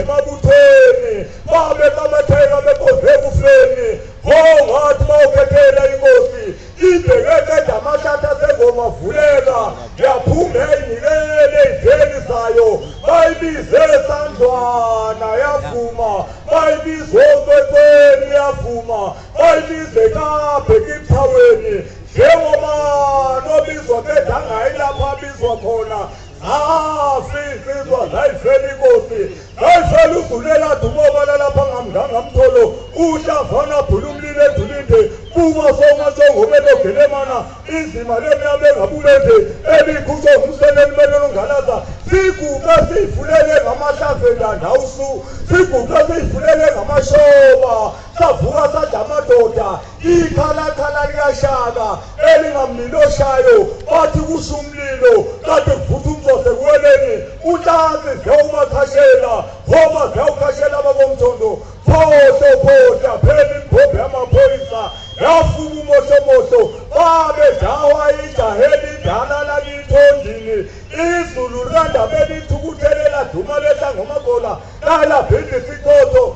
emabuthweni babe bamatheka bekhonze kufeni ho ngathi ibhekeke amathatha sengoma vuleka yaphuma inikele iveli sayo bayibize Sandlwana yavuma bayibize Okwekweni yavuma bayibize Kabhekuzulu njengoba nobizwa bedangayi lapha abizwa khona insizwa zayifela inkosi zayifela ugulela dumoba lapha ngamtholo uHlavana bhulumlile edulinde buba songatsongo belogelemana inzima lemnyama engabulende elikhutsho ngumseleli melelongalaza siguqa siyifulele ngamahlavelandawusu siguqa siyifulele ngamashoba savuka sathi amadoda ikhalakhala likashaka elingamliloshayo bathi kusumlilo kade kuvutha umzose kuweleni utanzi zewumakhashela ngoba zewukhashela ababomthondo phohla phela imgobhe yamaphoyisa yafuma umoshomoso babedawa ijaheli idala lakithondini izulu landa belithukuthelela duma lehla ngomagola lala phinde sichotho